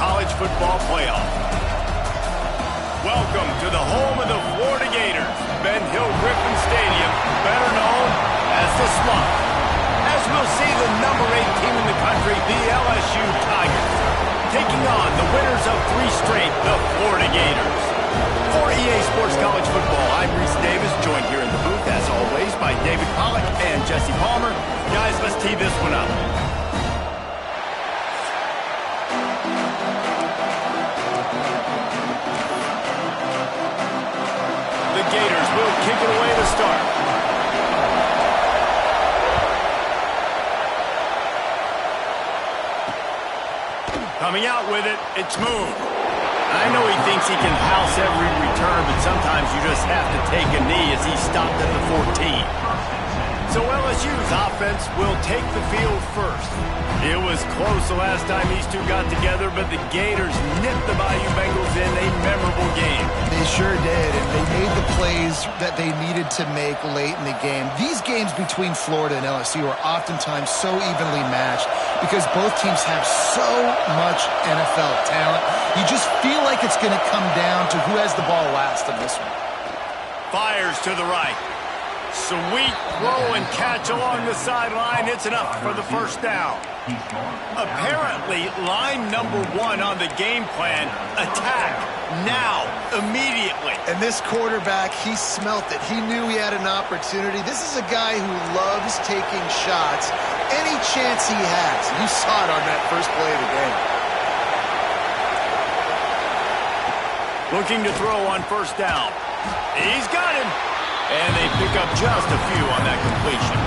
college football playoff. Welcome to the home of the Florida Gators, Ben Hill Griffin Stadium, better known as the Slump. As we'll see the number 8 team in the country, the LSU Tigers, taking on the winners of 3 straight, the Florida Gators. For EA Sports College Football, I'm Reese Davis, joined here in the booth, as always, by David Pollack and Jesse Palmer. Guys, let's tee this one up. The Gators will kick it away to start. Coming out with it, it's Moon. I know he thinks he can house every return, but sometimes you just have to take a knee as he stopped at the 14. So LSU's offense will take the field first. It was close the last time these two got together, but the Gators nipped the Bayou Bengals in a memorable game. They sure did, and they made the plays that they needed to make late in the game. These games between Florida and LSU are oftentimes so evenly matched because both teams have so much NFL talent. You just feel like it's going to come down to who has the ball last in this one. Fires to the right. Sweet throw and catch along the sideline. It's enough for the first down. Apparently, line number 1 on the game plan, attack now, immediately. And this quarterback, he smelt it. He knew he had an opportunity. This is a guy who loves taking shots any chance he has. You saw it on that first play of the game. Looking to throw on first down. He's got him. And they pick up just a few on that completion.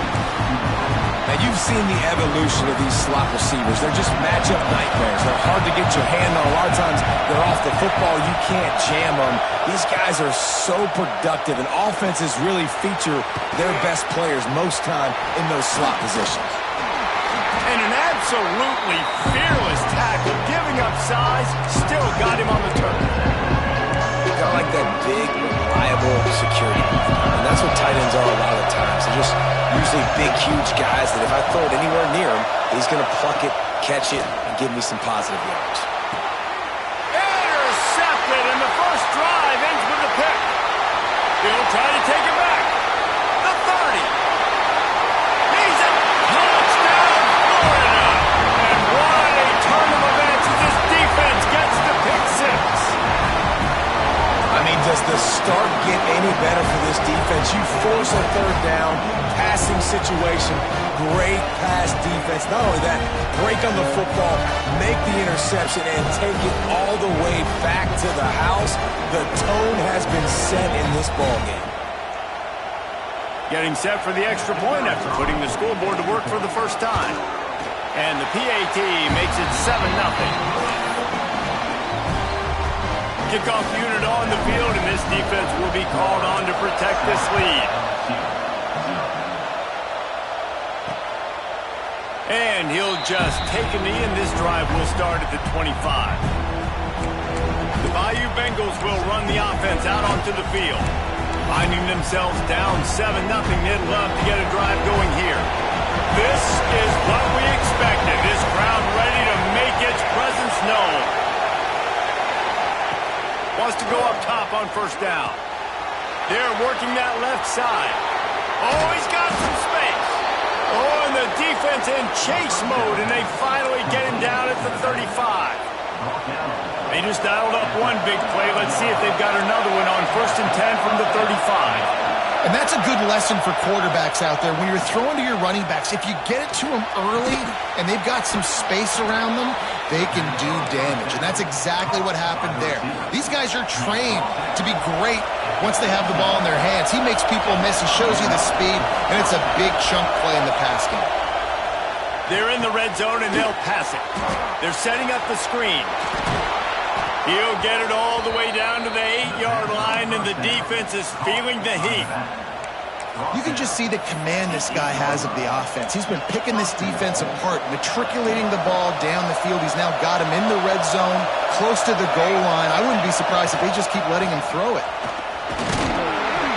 Now, you've seen the evolution of these slot receivers. They're just matchup nightmares. They're hard to get your hand on. A lot of times, they're off the football. You can't jam them. These guys are so productive, and offenses really feature their best players most time in those slot positions. And an absolutely fearless tackle, giving up size, still got him on the turn. Got like that big, reliable security. And that's what tight ends are a lot of the times. They're just usually big, huge guys that if I throw it anywhere near him, he's going to pluck it, catch it, and give me some positive yards. Intercepted, and the first drive ends with a pick. He'll try to take it back. The 30. He's a touchdown, Florida. And what a turn of events as this defense gets the pick 6. I mean, does the start get any better for this defense? You force a third down, passing situation, great pass defense. Not only that, break on the football, make the interception, and take it all the way back to the house. The tone has been set in this ballgame. Getting set for the extra point after putting the scoreboard to work for the first time. And the PAT makes it 7-0. Kickoff unit on the field, and this defense will be called on to protect this lead. And he'll just take a knee, and this drive will start at the 25. The Bayou Bengals will run the offense out onto the field. Finding themselves down 7-0, they'd love to get a drive going here. This is what we expected. This crowd ready to make its presence known. Wants to go up top on first down. They're working that left side. Oh, he's got some space. Oh, and the defense in chase mode, and they finally get him down at the 35. They just dialed up one big play. Let's see if they've got another one on 1st and 10 from the 35. And that's a good lesson for quarterbacks out there. When you're throwing to your running backs, if you get it to them early and they've got some space around them, they can do damage. And that's exactly what happened there. These guys are trained to be great once they have the ball in their hands. He makes people miss. He shows you the speed, and it's a big chunk play in the pass game. They're in the red zone, and they'll pass it. They're setting up the screen. He'll get it all the way down to the 8-yard line, and the defense is feeling the heat. You can just see the command this guy has of the offense. He's been picking this defense apart, matriculating the ball down the field. He's now got him in the red zone, close to the goal line. I wouldn't be surprised if they just keep letting him throw it.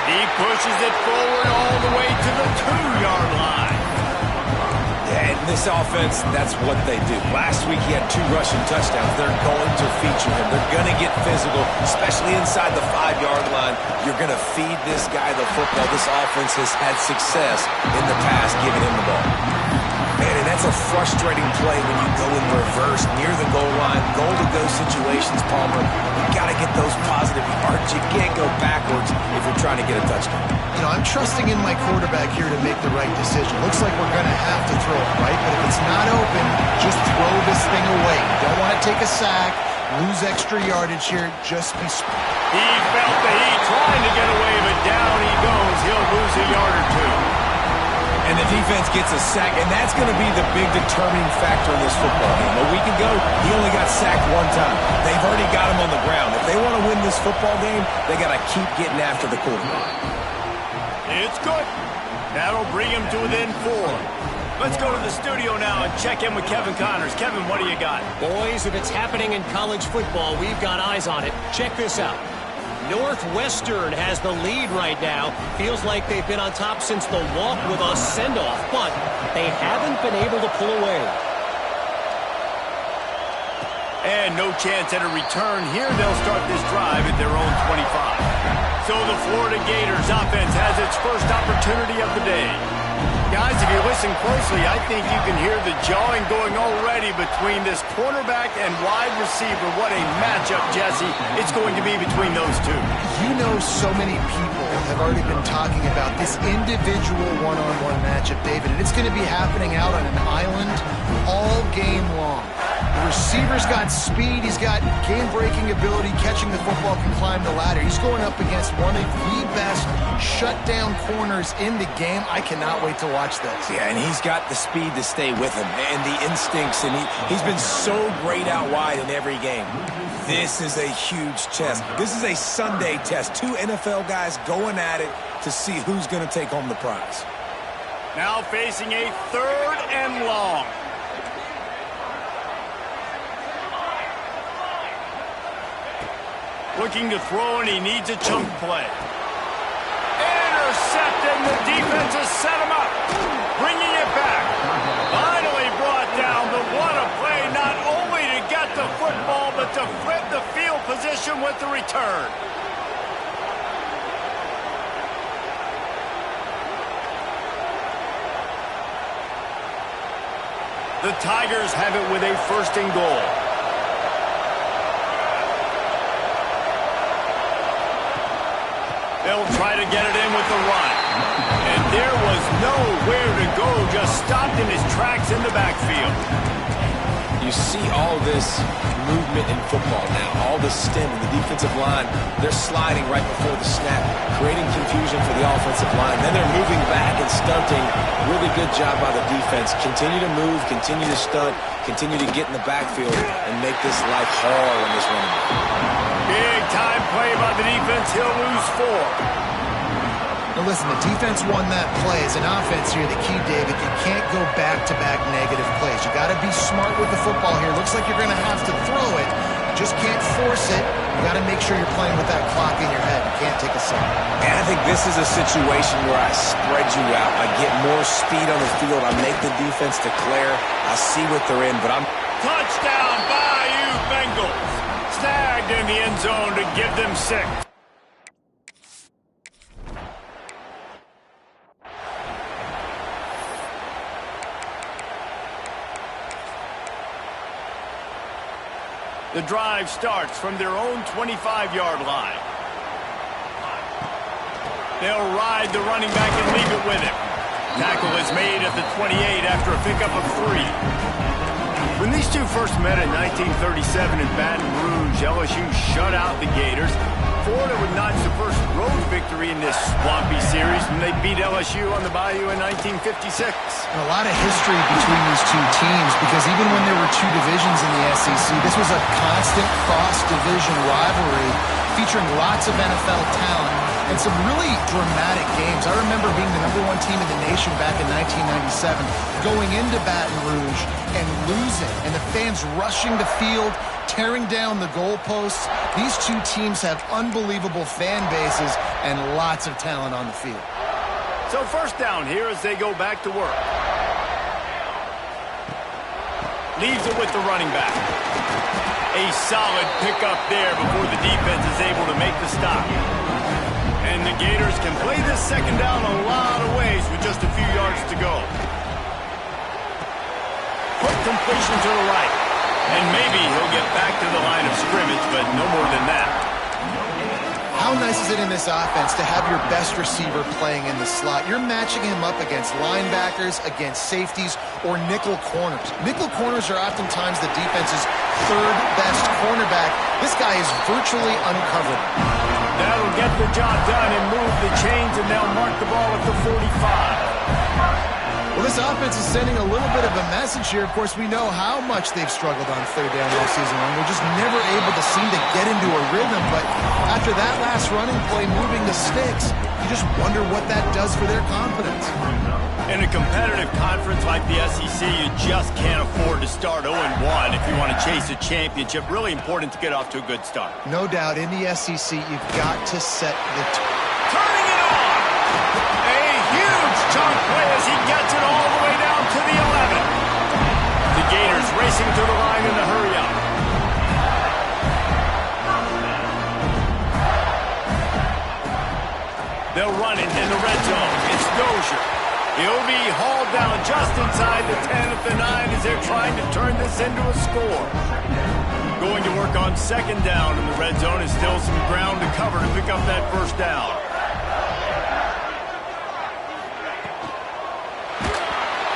He pushes it forward all the way to the 2-yard line. Yeah, and this offense, that's what they do. Last week he had 2 rushing touchdowns. They're going to feature him. They're going to get physical, especially inside the 5-yard line. You're going to feed this guy the football. This offense has had success in the past giving him the ball. Man, and that's a frustrating play when you go in reverse near the goal line, goal-to-go situations, Palmer. You got to get those positive yards. You can't go backwards if you're trying to get a touchdown. You know, I'm trusting in my quarterback here to make the right decision. Looks like we're going to have to throw it, right? But if it's not open, just throw this thing away. You don't want to take a sack, lose extra yardage here. Just be smart. He felt the heat trying to get away, but down he goes. He'll lose a yard or 2. And the defense gets a sack, and that's going to be the big determining factor in this football game. A week ago, he only got sacked 1 time. They've already got him on the ground. If they want to win this football game, they got to keep getting after the quarterback. It's good. That'll bring him to within 4. Let's go to the studio now and check in with Kevin Connors. Kevin, what do you got? Boys, if it's happening in college football, we've got eyes on it. Check this out. Northwestern has the lead right now. Feels like they've been on top since the walk with a send-off, but they haven't been able to pull away. And no chance at a return here. They'll start this drive at their own 25. So the Florida Gators offense has its first opportunity of the day. Guys, if you listen closely, I think you can hear the jawing going already between this cornerback and wide receiver. What a matchup, Jesse, it's going to be between those 2. You know, so many people have already been talking about this individual one-on-one matchup, David, and it's going to be happening out on an island all game long. The receiver's got speed, he's got game-breaking ability, catching the football, can climb the ladder. He's going up against one of the best shutdown corners in the game. I cannot wait to watch this. Yeah, and he's got the speed to stay with him and the instincts, and he's been so great out wide in every game. This is a huge test. This is a Sunday test. 2 NFL guys going at it to see who's going to take home the prize. Now facing a 3rd and long. Looking to throw, and he needs a chunk play. Intercepted, the defense has set him up. Bringing it back. Finally brought down, but what a play, not only to get the football, but to flip the field position with the return. The Tigers have it with a 1st and goal. They'll try to get it in with the run. And there was nowhere to go, just stopped in his tracks in the backfield. You see all this movement in football now, all the stem in the defensive line. They're sliding right before the snap, creating confusion for the offensive line. Then they're moving back and stunting. Really good job by the defense. Continue to move, continue to stunt, continue to get in the backfield and make this life hard on this running back. Big time play by the defense. He'll lose 4. Now listen, the defense won that play. As an offense here, the key, David, you can't go back-to-back negative plays. You got to be smart with the football here. Looks like you're going to have to throw it. You just can't force it. You got to make sure you're playing with that clock in your head. You can't take a sack. And I think this is a situation where I spread you out. I get more speed on the field. I make the defense declare. I see what they're in, but I'm... Touchdown, Bayou Bengals. Snagged in the end zone to give them 6. The drive starts from their own 25-yard line. They'll ride the running back and leave it with him. Tackle is made at the 28 after a pickup of 3. When these two first met in 1937 in Baton Rouge, LSU shut out the Gators. Florida would notch the first road victory in this swampy series when they beat LSU on the Bayou in 1956. And a lot of history between these 2 teams because even when there were 2 divisions in the SEC, this was a constant cross-division rivalry featuring lots of NFL talent and some really dramatic games. I remember being the #1 team in the nation back in 1997, going into Baton Rouge and losing, and the fans rushing the field, tearing down the goalposts. These 2 teams have unbelievable fan bases and lots of talent on the field. So 1st down here as they go back to work. Leaves it with the running back. A solid pickup there before the defense is able to make the stop. And the Gators can play this second down a lot of ways with just a few yards to go. Quick completion to the right. And maybe he'll get back to the line of scrimmage, but no more than that. How nice is it in this offense to have your best receiver playing in the slot? You're matching him up against linebackers, against safeties, or nickel corners. Nickel corners are oftentimes the defense's third best cornerback. This guy is virtually uncovered. That'll get the job done and move the chains, and they'll mark the ball at the 45. Well, this offense is sending a little bit of a message here. Of course, we know how much they've struggled on third down all season long. They're just never able to seem to get into a rhythm. But after that last running play moving the sticks, you just wonder what that does for their confidence. In a competitive conference like the SEC, you just can't afford to start 0-1 if you want to chase a championship. Really important to get off to a good start. No doubt, in the SEC, you've got to set the turning it on! A huge chunk play as he gets it all the way down to the 11. The Gators racing to the line in the hurry-up. They'll run it in the red zone. It's Dozier. He'll be hauled down just inside the 10 at the 9 as they're trying to turn this into a score. Going to work on second down in the red zone is still some ground to cover to pick up that first down.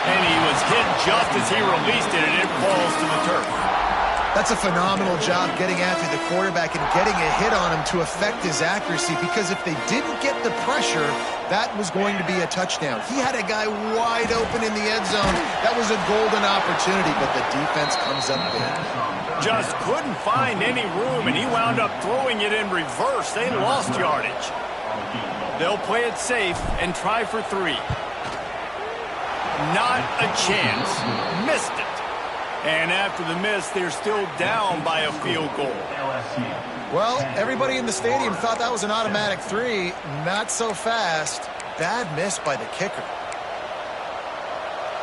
And he was hit just as he released it, and it falls to the turf. That's a phenomenal job getting after the quarterback and getting a hit on him to affect his accuracy, because if they didn't get the pressure, that was going to be a touchdown. He had a guy wide open in the end zone. That was a golden opportunity, but the defense comes up big. Just couldn't find any room, and he wound up throwing it in reverse. They lost yardage. They'll play it safe and try for 3. Not a chance. Missed it. And after the miss, they're still down by a field goal. Well, everybody in the stadium thought that was an automatic 3. Not so fast. Bad miss by the kicker.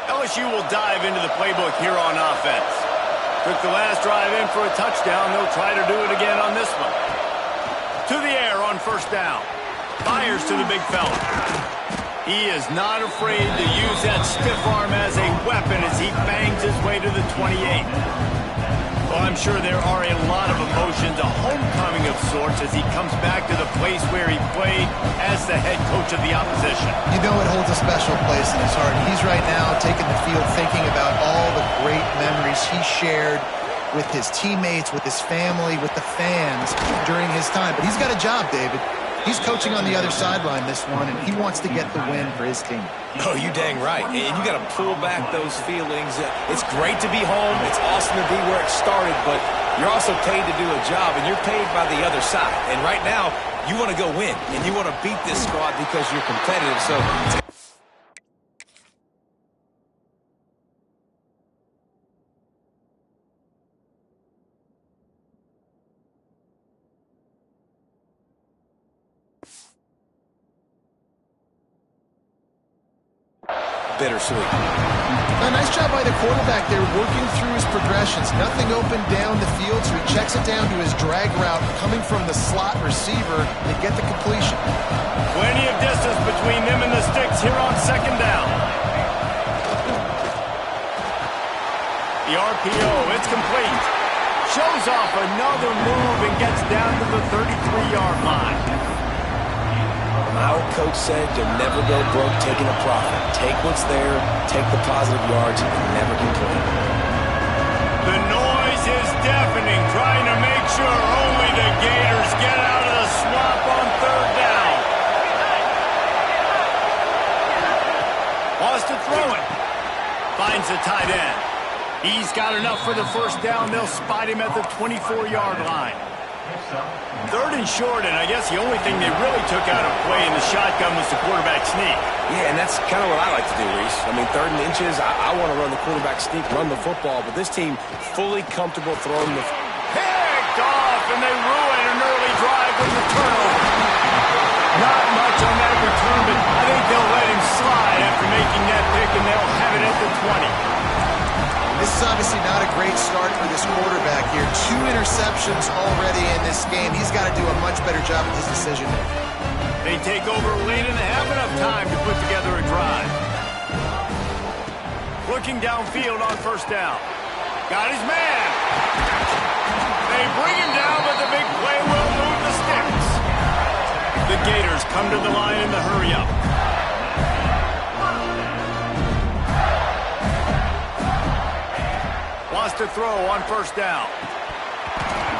LSU will dive into the playbook here on offense. Took the last drive in for a touchdown. They'll try to do it again on this one. To the air on first down. Fires to the big fella. He is not afraid to use that stiff arm as a weapon as he bangs his way to the 28. Well, I'm sure there are a lot of emotions, a homecoming of sorts, as he comes back to the place where he played as the head coach of the opposition. You know it holds a special place in his heart. He's right now taking the field thinking about all the great memories he shared with his teammates, with his family, with the fans during his time. But he's got a job, David. He's coaching on the other sideline this one, and he wants to get the win for his team. Oh, you dang right. And you got to pull back those feelings. It's great to be home. It's awesome to be where it started, but you're also paid to do a job, and you're paid by the other side. And right now, you want to go win, and you want to beat this squad because you're competitive. So bittersweet. A nice job by the quarterback there, working through his progressions. Nothing open down the field, so he checks it down to his drag route coming from the slot receiver to get the completion. Plenty of distance between them and the sticks here on second down. The RPO, it's complete. Shows off another move and gets down to the 33-yard line. My old coach said you'll never go broke taking a profit. Take what's there, take the positive yards, and never complain. The noise is deafening, trying to make sure only the Gators get out of the swamp on third down. Wants to throw it. Finds the tight end. He's got enough for the first down. They'll spot him at the 24-yard line. Third and short, and I guess the only thing they really took out of play in the shotgun was the quarterback sneak. Yeah, and that's kind of what I like to do, Reese. I mean, 3rd and inches, I want to run the quarterback sneak, run the football, but this team fully comfortable throwing the... Picked off, and they ruin an early drive with the turnover. Not much on that return, but I think they'll let him slide after making that pick, and they'll have it at the 20. This is obviously not a great start for this quarterback here. 2 interceptions already in this game. He's got to do a much better job with his decision making. They take over late and have enough time to put together a drive. Looking downfield on first down. Got his man. They bring him down, but the big play will move the sticks. The Gators come to the line in the hurry-up. Wants to throw on first down.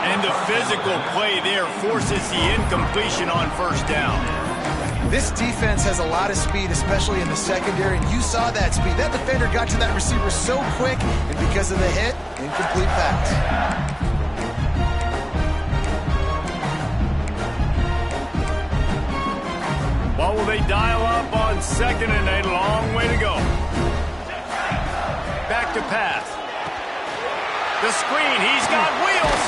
And the physical play there forces the incompletion on first down. This defense has a lot of speed, especially in the secondary, and you saw that speed. That defender got to that receiver so quick, and because of the hit, incomplete pass. What will they dial up on second and a long way to go? Back to pass. The screen, he's got wheels.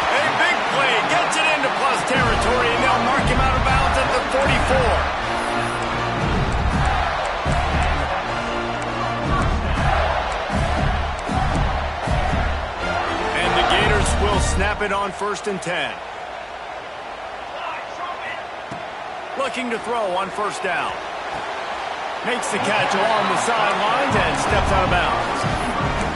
A big play, gets it into plus territory, and they'll mark him out of bounds at the 44. And the Gators will snap it on 1st and 10. Looking to throw on first down. Makes the catch along the sidelines and steps out of bounds.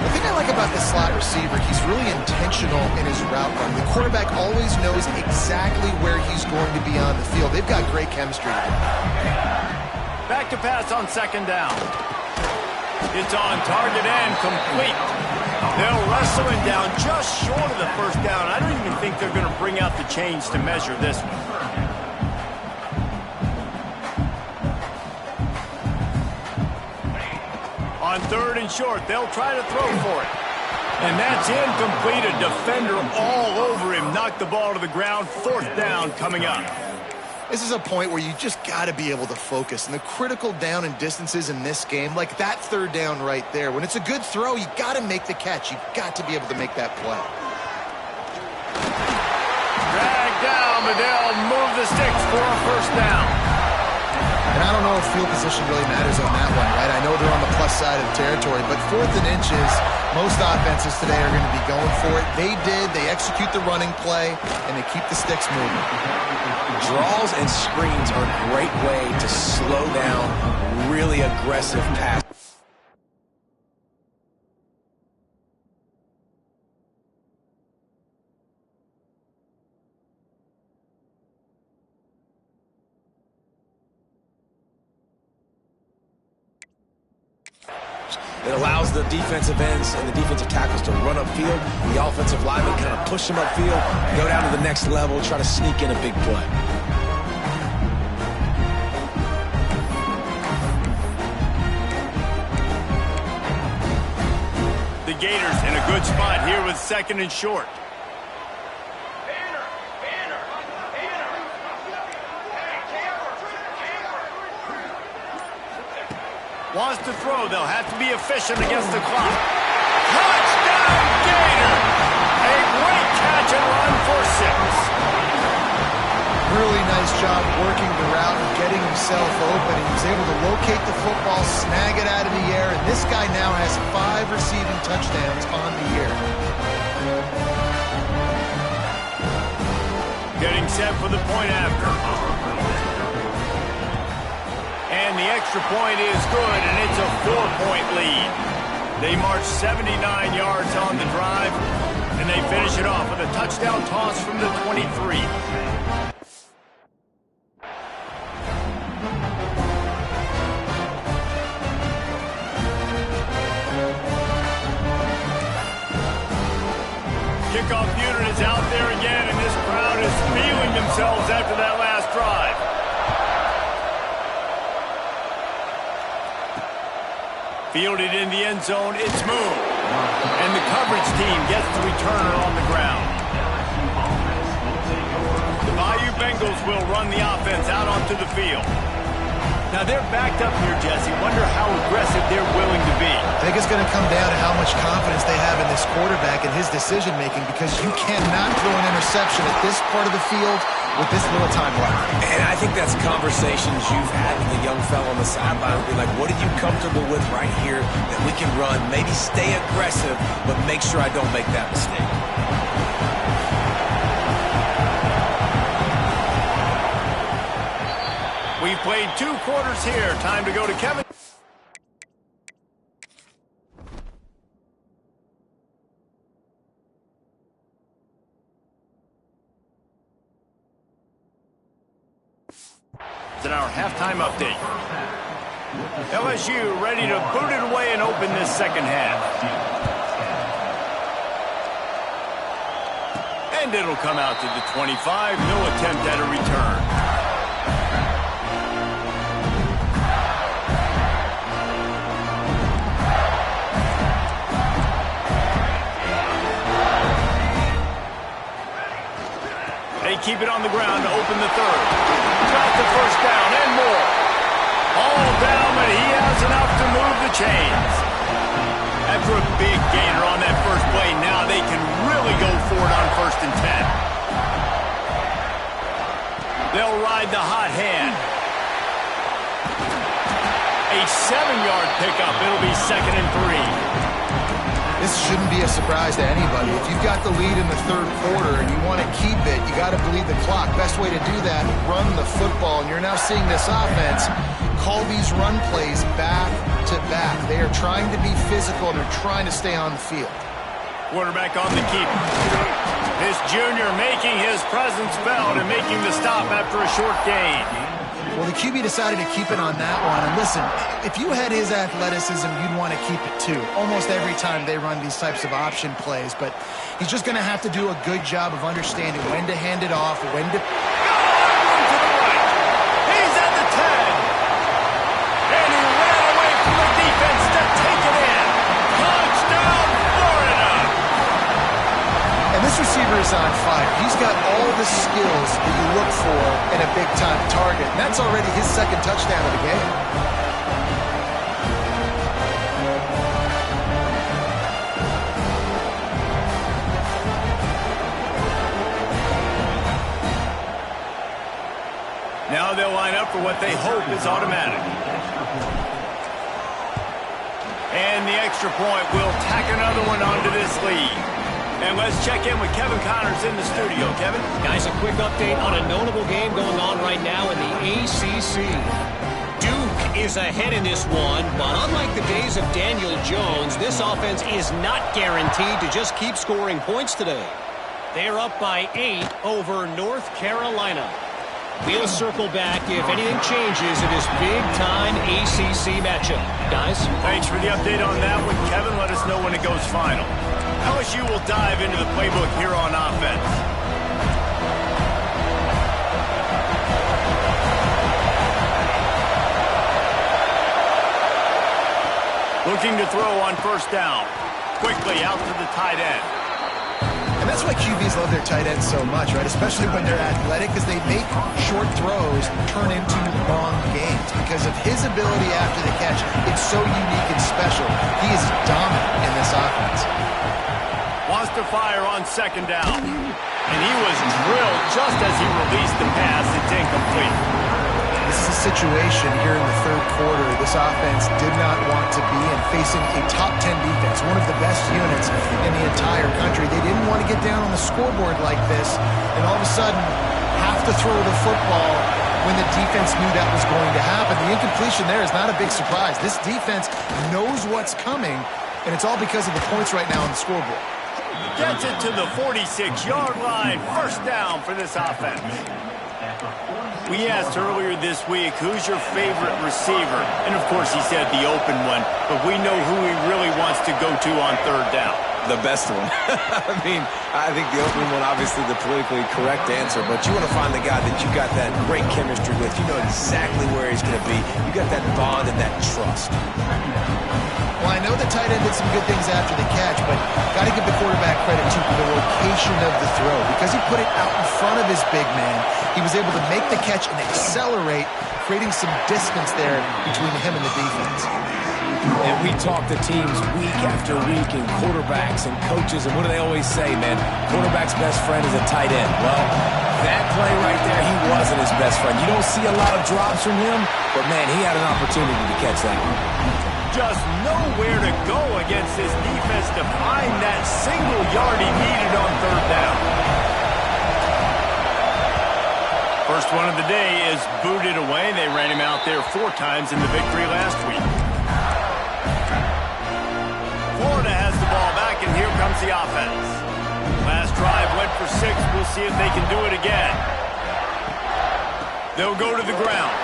The thing I like about this slot receiver, he's really intentional in his route run. The quarterback always knows exactly where he's going to be on the field. They've got great chemistry together. Back to pass on second down. It's on target and complete. They'll wrestle him down just short of the first down. I don't even think they're going to bring out the chains to measure this one. On 3rd and short, they'll try to throw for it. And that's incomplete. A defender all over him. Knocked the ball to the ground. 4th down coming up. This is a point where you just got to be able to focus. And the critical down and distances in this game, like that 3rd down right there, when it's a good throw, you got to make the catch. You got to be able to make that play. Drag down, but they'll move the sticks for a 1st down. And I don't know if field position really matters on that one, right? I know they're on the plus side of the territory, but 4th and inches, most offenses today are going to be going for it. They did. They execute the running play, and they keep the sticks moving. Draws and screens are a great way to slow down really aggressive pass. It allows the defensive ends and the defensive tackles to run upfield. The offensive linemen kind of push them upfield, go down to the next level, try to sneak in a big play. The Gators in a good spot here with 2nd and short. Wants to throw. They'll have to be efficient against the clock. Touchdown, Gator! A great catch and run for 6. Really nice job working the route and getting himself open. He was able to locate the football, snag it out of the air, and this guy now has 5 receiving touchdowns on the year. Getting set for the point after. And the extra point is good, and it's a 4-point lead. They march 79 yards on the drive, and they finish it off with a touchdown toss from the 23. Kickoff unit is out there again, and this crowd is feeling themselves after that last drive. Fielded in the end zone, it's moved. And the coverage team gets the returner on the ground. The Bayou Bengals will run the offense out onto the field. Now they're backed up here, Jesse. Wonder how aggressive they're willing to be. I think it's going to come down to how much confidence they have in this quarterback and his decision-making, because you cannot throw an interception at this part of the field with this little time left. And I think that's conversations you've had with the young fellow on the sideline. Be like, what are you comfortable with right here that we can run? Maybe stay aggressive, but make sure I don't make that mistake. We've played 2 quarters here. Time to go to Kevin. In our halftime update. LSU ready to boot it away and open this second half. And it'll come out to the 25. No attempt at a return. They keep it on the ground to open the third. Got the first down and more. All down, but he has enough to move the chains. After a big gainer on that first play, now they can really go for it on 1st and 10. They'll ride the hot hand. A 7-yard pickup. It'll be 2nd and 3. This shouldn't be a surprise to anybody. If you've got the lead in the third quarter and you want to keep it, you got to bleed the clock. Best way to do that, run the football. And you're now seeing this offense call these run plays back to back. They are trying to be physical, and they're trying to stay on the field. Quarterback on the keep. This junior making his presence felt and making the stop after a short gain. Well, the QB decided to keep it on that one. And listen, if you had his athleticism, you'd want to keep it too. Almost every time they run these types of option plays. But he's just going to have to do a good job of understanding when to hand it off, when to... To the right. He's at the 10. And he ran away from the defense to take it in. Touchdown, Florida. And this receiver is on fire. He's got all the skills that you look for in a big-time target. And that's already his 2nd touchdown of the game. Now they'll line up for what they hope is automatic. And the extra point will tack another one onto this lead. And let's check in with Kevin Connors in the studio. Kevin? Guys, a quick update on a notable game going on right now in the ACC. Duke is ahead in this one, but unlike the days of Daniel Jones, this offense is not guaranteed to just keep scoring points today. They're up by 8 over North Carolina. We'll circle back if anything changes in this big-time ACC matchup. Guys? Thanks for the update on that one, Kevin. Let us know when it goes final. LSU will dive into the playbook here on offense. Looking to throw on 1st down. Quickly out to the tight end. And that's why QBs love their tight ends so much, right? Especially when they're athletic, because they make short throws turn into long gains. Because of his ability after the catch, it's so unique and special. He is dominant in this offense. Wants to fire on 2nd down. And he was drilled just as he released the pass. It's incomplete. This is a situation here in the third quarter this offense did not want to be in, facing a top 10 defense, one of the best units in the entire country. They didn't want to get down on the scoreboard like this and all of a sudden have to throw the football when the defense knew that was going to happen. The incompletion there is not a big surprise. This defense knows what's coming, and it's all because of the points right now on the scoreboard. Gets it to the 46-yard line. 1st down for this offense. We asked earlier this week, who's your favorite receiver? And, of course, he said the open one, but we know who he really wants to go to on 3rd down. The best one. I think the open one, obviously the politically correct answer, but you want to find the guy that you got that great chemistry with. You know exactly where he's going to be. You got that bond and that trust. Well, I know the tight end did some good things after the catch, but got to give the quarterback credit, too, for the location of the throw. Because he put it out in front of his big man, he was able to make the catch and accelerate, creating some distance there between him and the defense. And we talk to teams week after week, and quarterbacks and coaches, and what do they always say, man? Quarterback's best friend is a tight end. Well, that play right there, he wasn't his best friend. You don't see a lot of drops from him, but, man, he had an opportunity to catch that one. Just nowhere to go against this defense to find that single yard he needed on third down. First one of the day is booted away. They ran him out there 4 times in the victory last week. Florida has the ball back, and here comes the offense. Last drive went for 6. We'll see if they can do it again. They'll go to the ground.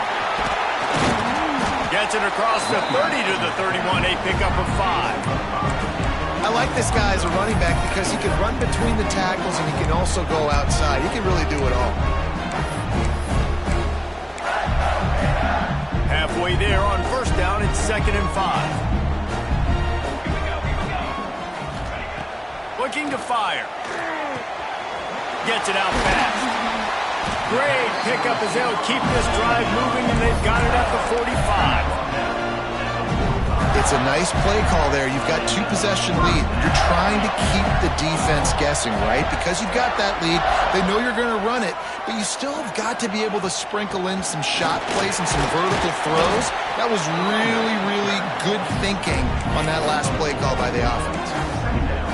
Gets it across the 30 to the 31, a pickup of 5. I like this guy as a running back because he can run between the tackles and he can also go outside. He can really do it all. Halfway there on first down, it's 2nd and 5. Looking to fire. Gets it out fast. Great pickup as they'll keep this drive moving, and they've got it at the 45. It's a nice play call there. You've got 2-possession lead. You're trying to keep the defense guessing, right? Because you've got that lead, they know you're going to run it, but you still have got to be able to sprinkle in some shot plays and some vertical throws. That was really, really good thinking on that last play call by the offense.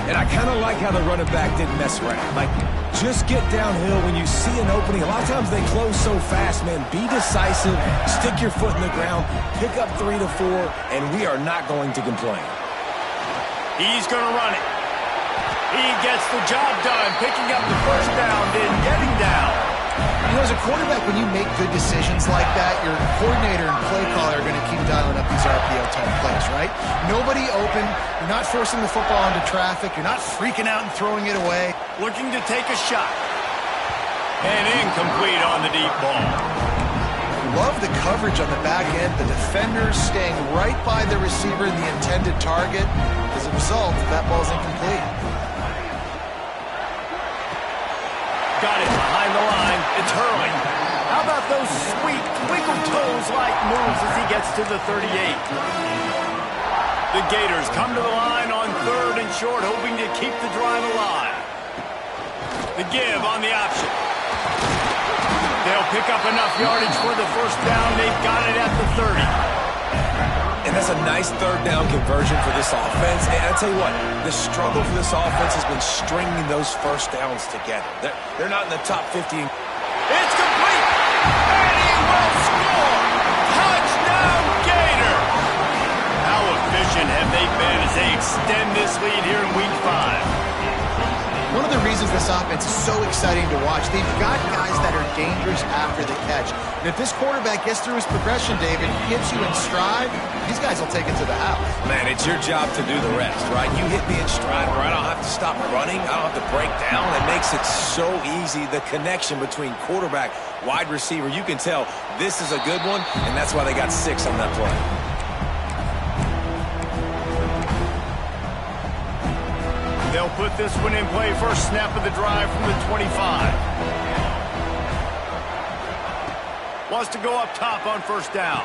And I kind of like how the running back didn't mess around. Like, just get downhill when you see an opening. A lot of times they close so fast, man. Be decisive, stick your foot in the ground, pick up 3 to 4, and we are not going to complain. He's going to run it. He gets the job done, picking up the first down, then getting down. You know, as a quarterback, when you make good decisions like that, your coordinator and play caller are going to keep dialing up these RPO-type plays, right? Nobody open. You're not forcing the football into traffic. You're not freaking out and throwing it away. Looking to take a shot. And incomplete on the deep ball. Love the coverage on the back end. The defenders staying right by the receiver and the intended target. As a result, that ball's incomplete. Got it behind the line. It's Hurley. How about those sweet twinkle toes-like moves as he gets to the 38? The Gators come to the line on 3rd and short, hoping to keep the drive alive. The give on the option. They'll pick up enough yardage for the first down. They've got it at the 30. And that's a nice 3rd down conversion for this offense. And I tell you what, the struggle for this offense has been stringing those first downs together. They're not in the top 15. It's complete! And he will score! Touchdown, Gator! How efficient have they been as they extend this lead here in Week 5? One of the reasons this offense is so exciting to watch, they've got guys that are dangerous after the catch. And if this quarterback gets through his progression, David, hits you in stride, these guys will take it to the house. Man, it's your job to do the rest, right? You hit me in stride where I don't have to stop running. I don't have to break down. It makes it so easy, the connection between quarterback, wide receiver. You can tell this is a good one, and that's why they got 6 on that play. They'll put this one in play. First snap of the drive from the 25. Wants to go up top on first down.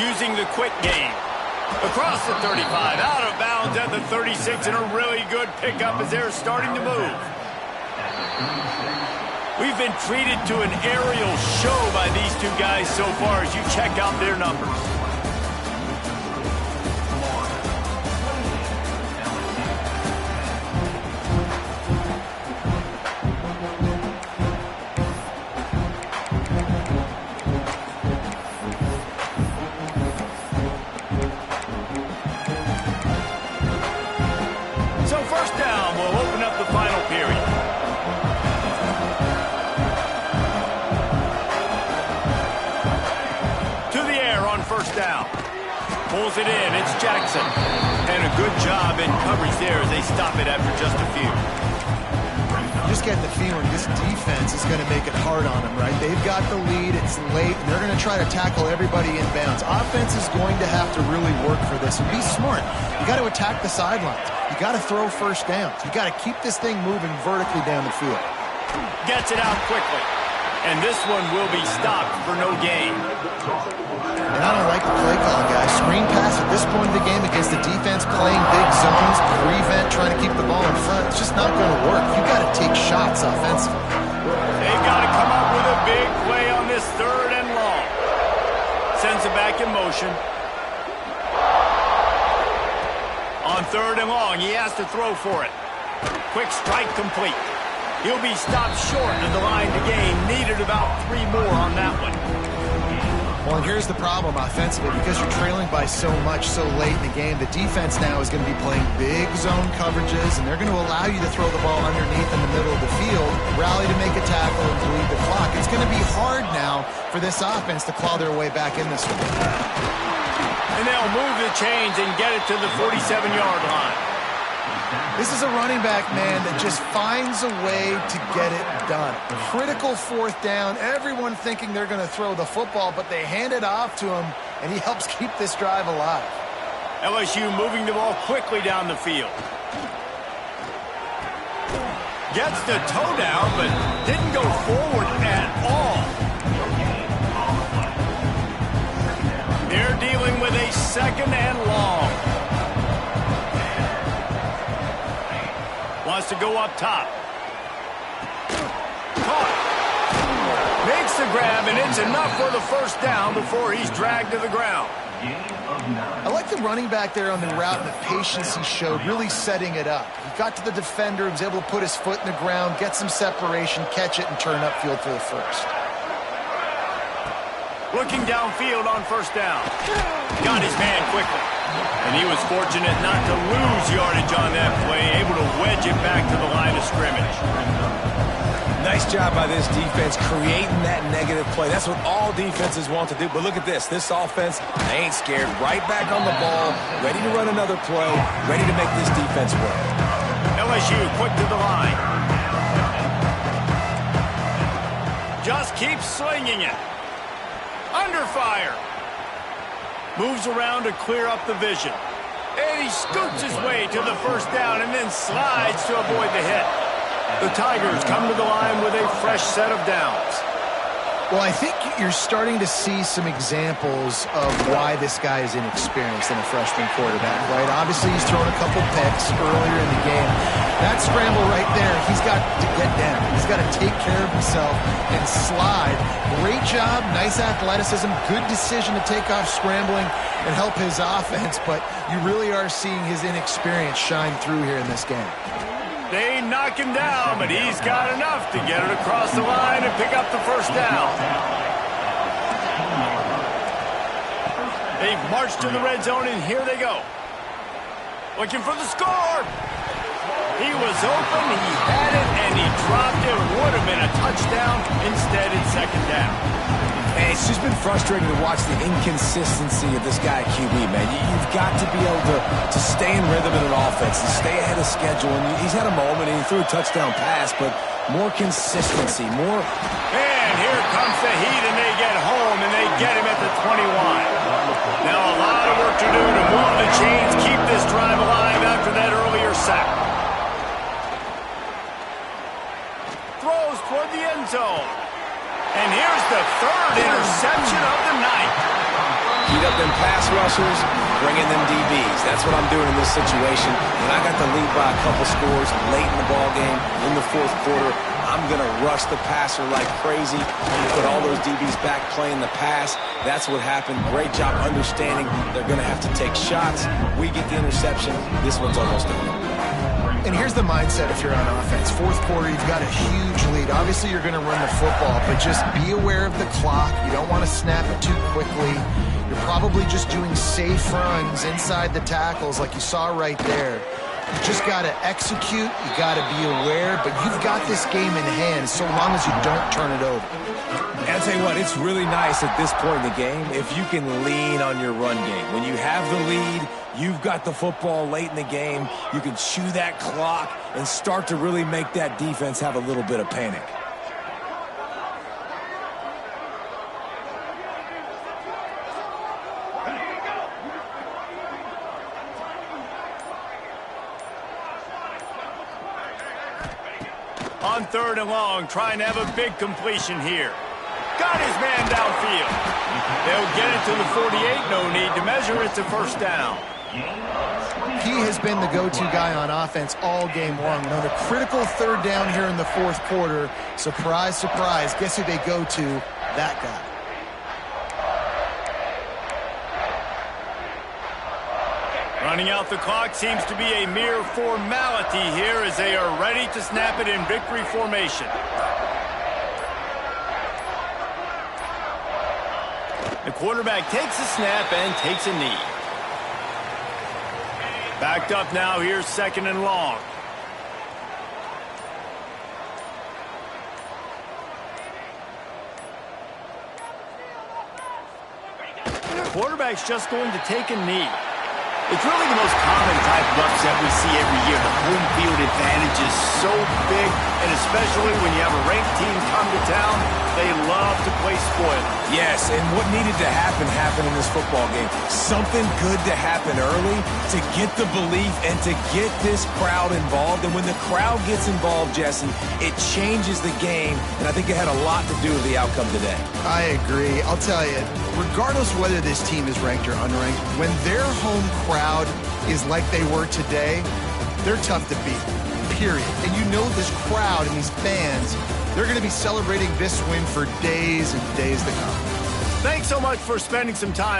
Using the quick game. Across the 35, out of bounds at the 36, and a really good pickup as they're starting to move. We've been treated to an aerial show by these two guys so far as you check out their numbers. Pulls it in. It's Jackson. And a good job in coverage there as they stop it after just a few. just getting the feeling this defense is going to make it hard on them, right? They've got the lead, it's late, and they're going to try to tackle everybody in bounds. Offense is going to have to really work for this and be smart. You got to attack the sidelines. You got to throw first downs. You got to keep this thing moving vertically down the field. Gets it out quickly. And this one will be stopped for no gain. And I don't like the play call, guys. Screen pass at this point of the game against the defense playing big zones, prevent, trying to keep the ball in front. It's just not going to work. You got to take shots offensively. They've got to come up with a big play on this 3rd and long. Sends it back in motion. On 3rd and long, he has to throw for it. Quick strike complete. He'll be stopped short of the line to gain. Needed about 3 more on that one. Well, and here's the problem offensively. Because you're trailing by so much so late in the game, the defense now is going to be playing big zone coverages, and they're going to allow you to throw the ball underneath in the middle of the field, rally to make a tackle, and bleed the clock. It's going to be hard now for this offense to claw their way back in this one. And they'll move the chains and get it to the 47-yard line. This is a running back, man, that just finds a way to get it done. Critical 4th down. Everyone thinking they're going to throw the football, but they hand it off to him, and he helps keep this drive alive. LSU moving the ball quickly down the field. Gets the toe down, but didn't go forward at all. They're dealing with a 2nd and long. Wants to go up top. Caught. Makes the grab, and it's enough for the 1st down before he's dragged to the ground. I like the running back there on the route and the patience he showed, really setting it up. He got to the defender, he was able to put his foot in the ground, get some separation, catch it, and turn upfield for the 1st. Looking downfield on 1st down. Got his man quickly. And he was fortunate not to lose yardage on that play, able to wedge it back to the line of scrimmage. Nice job by this defense creating that negative play. That's what all defenses want to do. But look at this. This offense, they ain't scared. Right back on the ball, ready to run another play, ready to make this defense work. LSU quick to the line. Just keeps slinging it. Under fire. Moves around to clear up the vision. And he scoots his way to the 1st down and then slides to avoid the hit. The Tigers come to the line with a fresh set of downs. Well, I think you're starting to see some examples of why this guy is inexperienced in a freshman quarterback, right? Obviously, he's thrown a couple picks earlier in the game. That scramble right there, he's got to get down. He's got to take care of himself and slide. Great job, nice athleticism, good decision to take off scrambling and help his offense, but you really are seeing his inexperience shine through here in this game. They knock him down, but he's got enough to get it across the line and pick up the 1st down. They've marched to the red zone, and here they go. Looking for the score. He was open, he had it, and he dropped it. Would have been a touchdown. Instead, it's 2nd down. And it's just been frustrating to watch the inconsistency of this guy at QB, man. You've got to be able to stay in rhythm in an offense and stay ahead of schedule. And he's had a moment, and he threw a touchdown pass, but more consistency, more... And here comes the heat, and they get home, and they get him at the 21. Now a lot of work to do to move the chains, keep this drive alive after that earlier sack. Throws toward the end zone. And here's the 3rd interception of the night. Heat up them pass rushers, bring in them DBs. That's what I'm doing in this situation. When I got the lead by a couple scores late in the ballgame, in the 4th quarter, I'm going to rush the passer like crazy. Put all those DBs back playing the pass. That's what happened. Great job understanding they're going to have to take shots. We get the interception. This one's almost done. And here's the mindset if you're on offense. 4th quarter, you've got a huge lead. Obviously, you're going to run the football, but just be aware of the clock. You don't want to snap it too quickly. You're probably just doing safe runs inside the tackles like you saw right there. You just got to execute. You got to be aware, but you've got this game in hand so long as you don't turn it over. And I'll tell you what, it's really nice at this point in the game if you can lean on your run game. When you have the lead, you've got the football late in the game, you can chew that clock and start to really make that defense have a little bit of panic. On 3rd and long, trying to have a big completion here. Got his man downfield. They'll get it to the 48. No need to measure it to first down. He has been the go-to guy on offense all game long. On a critical 3rd down here in the 4th quarter. Surprise, surprise. Guess who they go to? That guy. Running out the clock seems to be a mere formality here as they are ready to snap it in victory formation. The quarterback takes a snap and takes a knee. Backed up now, here's 2nd and long. The quarterback's just going to take a knee. It's really the most common type of upset we see every year. The home field advantage is so big, and especially when you have a ranked team come to town, they love to play spoiler. Yes, and what needed to happen happened in this football game. Something good to happen early to get the belief and to get this crowd involved. And when the crowd gets involved, Jesse, it changes the game, and I think it had a lot to do with the outcome today. I agree. I'll tell you, regardless of whether this team is ranked or unranked, when their home crowd is like they were today, they're tough to beat, period. And you know this crowd and these fans, they're going to be celebrating this win for days and days to come. Thanks so much for spending some time